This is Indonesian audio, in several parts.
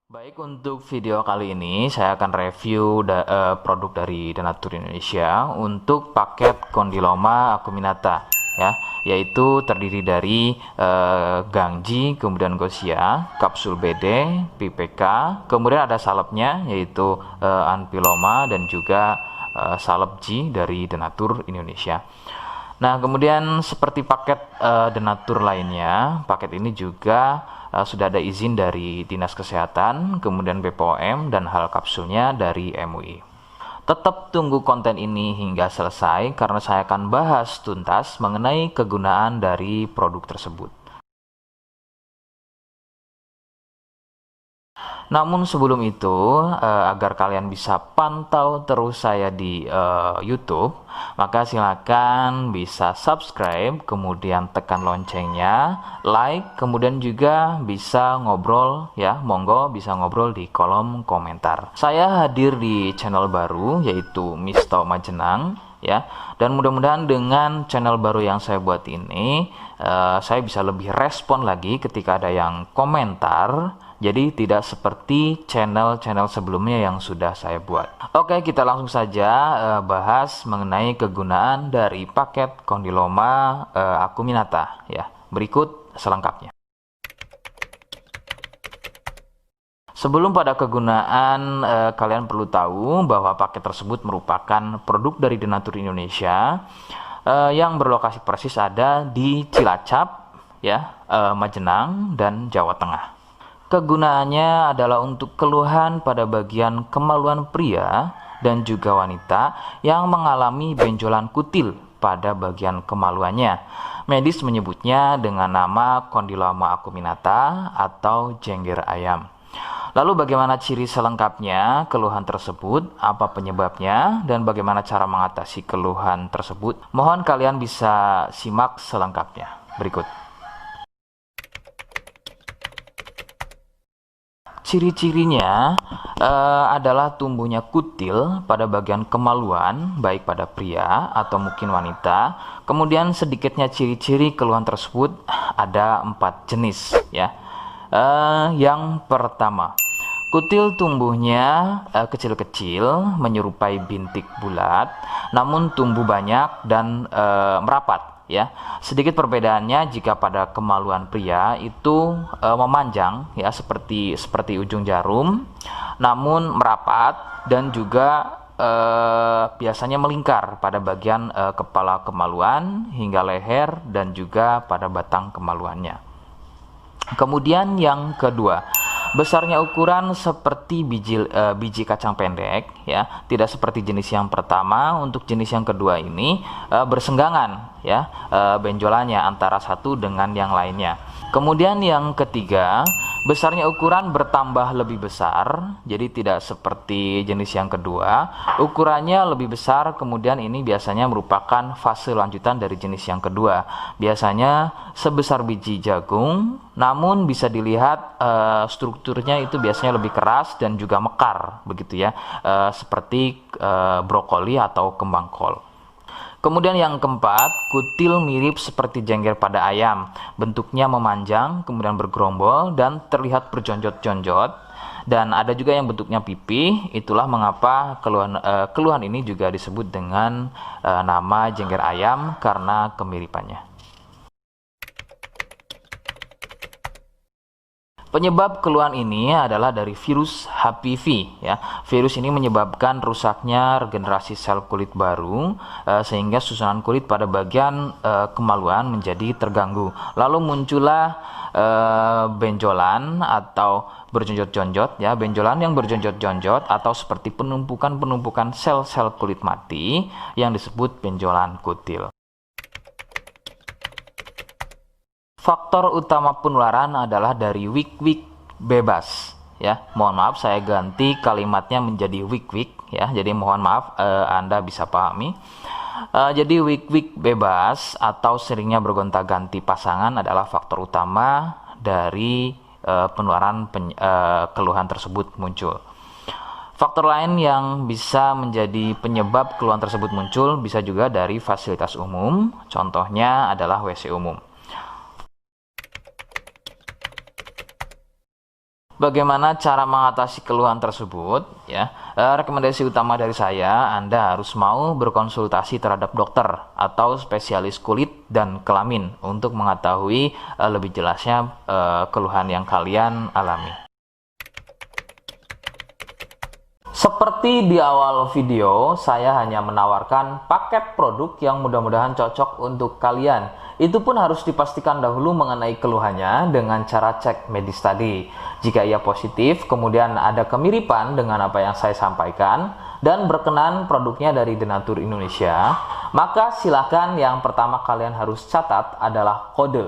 Baik, untuk video kali ini saya akan review produk dari Denatur Indonesia untuk paket Condyloma acuminata ya, yaitu terdiri dari Gangji, kemudian Gosia, kapsul BD, PPK, kemudian ada salepnya yaitu Anpiloma dan juga salep G dari Denatur Indonesia. Nah, kemudian seperti paket Denatur lainnya, paket ini juga sudah ada izin dari Dinas Kesehatan, kemudian BPOM, dan hal kapsulnya dari MUI. Tetap tunggu konten ini hingga selesai karena saya akan bahas tuntas mengenai kegunaan dari produk tersebut. Namun sebelum itu, agar kalian bisa pantau terus saya di YouTube, maka silakan bisa subscribe, kemudian tekan loncengnya, like, kemudian juga bisa ngobrol ya, monggo bisa ngobrol di kolom komentar. Saya hadir di channel baru yaitu Misto Majenang ya, dan mudah-mudahan dengan channel baru yang saya buat ini, saya bisa lebih respon lagi ketika ada yang komentar. Jadi tidak seperti channel-channel sebelumnya yang sudah saya buat. Oke, kita langsung saja bahas mengenai kegunaan dari paket Condyloma acuminata ya. Berikut selengkapnya. Sebelum pada kegunaan, kalian perlu tahu bahwa paket tersebut merupakan produk dari Denatur Indonesia yang berlokasi persis ada di Cilacap ya, Majenang dan Jawa Tengah. Kegunaannya adalah untuk keluhan pada bagian kemaluan pria dan juga wanita yang mengalami benjolan kutil pada bagian kemaluannya. Medis menyebutnya dengan nama Condyloma acuminata atau jengger ayam. Lalu bagaimana ciri selengkapnya keluhan tersebut, apa penyebabnya, dan bagaimana cara mengatasi keluhan tersebut? Mohon kalian bisa simak selengkapnya. Berikut. Ciri-cirinya adalah tumbuhnya kutil pada bagian kemaluan, baik pada pria atau mungkin wanita. Kemudian sedikitnya ciri-ciri keluhan tersebut ada 4 jenis ya. Yang pertama, kutil tumbuhnya kecil-kecil, menyerupai bintik bulat, namun tumbuh banyak dan merapat. Ya, sedikit perbedaannya jika pada kemaluan pria itu memanjang ya seperti ujung jarum, namun merapat dan juga biasanya melingkar pada bagian kepala kemaluan hingga leher dan juga pada batang kemaluannya. Kemudian yang kedua, besarnya ukuran seperti biji kacang pendek ya, tidak seperti jenis yang pertama. Untuk jenis yang kedua ini bersenggangan ya, benjolannya antara satu dengan yang lainnya. Kemudian yang ketiga, besarnya ukuran bertambah lebih besar, jadi tidak seperti jenis yang kedua. Ukurannya lebih besar, kemudian ini biasanya merupakan fase lanjutan dari jenis yang kedua. Biasanya sebesar biji jagung, namun bisa dilihat strukturnya itu biasanya lebih keras dan juga mekar, begitu ya, seperti brokoli atau kembang kol. Kemudian yang keempat, kutil mirip seperti jengger pada ayam. Bentuknya memanjang, kemudian bergerombol dan terlihat berjonjot-jonjot. Dan ada juga yang bentuknya pipih. Itulah mengapa keluhan ini juga disebut dengan nama jengger ayam karena kemiripannya. Penyebab keluhan ini adalah dari virus HPV ya. Virus ini menyebabkan rusaknya regenerasi sel kulit baru sehingga susunan kulit pada bagian kemaluan menjadi terganggu. Lalu muncullah benjolan atau berjonjot-jonjot ya, benjolan yang berjonjot-jonjot atau seperti penumpukan-penumpukan sel-sel kulit mati yang disebut benjolan kutil. Faktor utama penularan adalah dari wik-wik bebas ya. Mohon maaf saya ganti kalimatnya menjadi wik-wik ya. Jadi mohon maaf Anda bisa pahami. Jadi wik-wik bebas atau seringnya bergonta-ganti pasangan adalah faktor utama dari penularan keluhan tersebut muncul. Faktor lain yang bisa menjadi penyebab keluhan tersebut muncul bisa juga dari fasilitas umum. Contohnya adalah WC umum. bagaimana cara mengatasi keluhan tersebut ya. Rekomendasi utama dari saya, Anda harus mau berkonsultasi terhadap dokter atau spesialis kulit dan kelamin untuk mengetahui lebih jelasnya keluhan yang kalian alami. Seperti di awal video, saya hanya menawarkan paket produk yang mudah-mudahan cocok untuk kalian. Itu pun harus dipastikan dahulu mengenai keluhannya dengan cara cek medis tadi. Jika ia positif, kemudian ada kemiripan dengan apa yang saya sampaikan, dan berkenan produknya dari The Nature Indonesia, maka silakan yang pertama kalian harus catat adalah kode.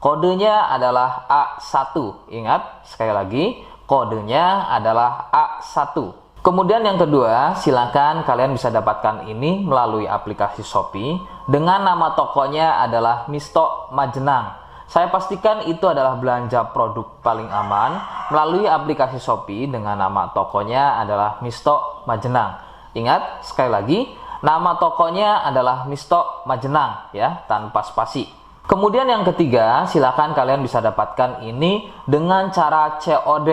Kodenya adalah A1. Ingat, sekali lagi, kodenya adalah A1. Kemudian yang kedua, silakan kalian bisa dapatkan ini melalui aplikasi Shopee dengan nama tokonya adalah Misto Majenang. Saya pastikan itu adalah belanja produk paling aman melalui aplikasi Shopee dengan nama tokonya adalah Misto Majenang. Ingat, sekali lagi, nama tokonya adalah Misto Majenang ya, tanpa spasi. Kemudian yang ketiga, silakan kalian bisa dapatkan ini dengan cara COD.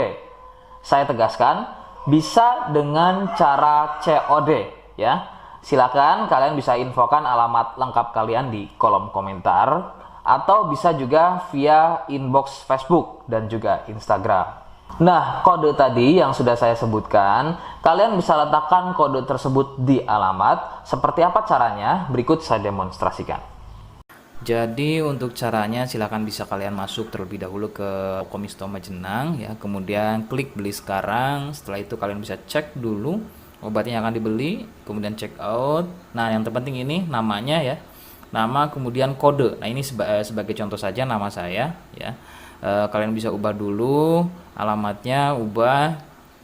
Saya tegaskan, bisa dengan cara COD ya. Silakan kalian bisa infokan alamat lengkap kalian di kolom komentar atau bisa juga via inbox Facebook dan juga Instagram. Nah, kode tadi yang sudah saya sebutkan, kalian bisa letakkan kode tersebut di alamat. Seperti apa caranya? Berikut saya demonstrasikan. Jadi untuk caranya silakan bisa kalian masuk terlebih dahulu ke toko Misto Majenang ya, kemudian klik beli sekarang. Setelah itu kalian bisa cek dulu obatnya yang akan dibeli, kemudian check out. Nah, yang terpenting ini namanya ya. Nama kemudian kode. Nah, ini sebagai contoh saja nama saya ya. Kalian bisa ubah dulu alamatnya, ubah.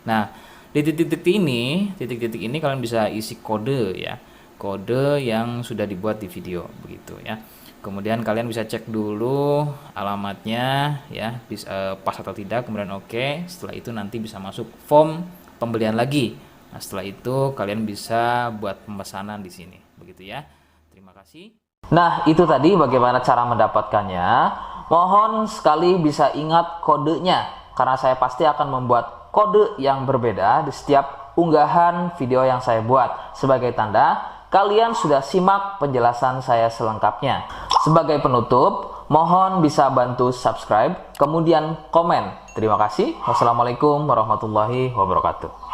Nah, di titik-titik ini kalian bisa isi kode ya. Kode yang sudah dibuat di video begitu ya. Kemudian kalian bisa cek dulu alamatnya ya, pas atau tidak, kemudian oke. Setelah itu nanti bisa masuk form pembelian lagi. Nah, setelah itu kalian bisa buat pemesanan di sini. Begitu ya. Terima kasih. Nah, itu tadi bagaimana cara mendapatkannya. Mohon sekali bisa ingat kodenya karena saya pasti akan membuat kode yang berbeda di setiap unggahan video yang saya buat sebagai tanda kalian sudah simak penjelasan saya selengkapnya. Sebagai penutup, mohon bisa bantu subscribe, kemudian komen. Terima kasih. Wassalamualaikum warahmatullahi wabarakatuh.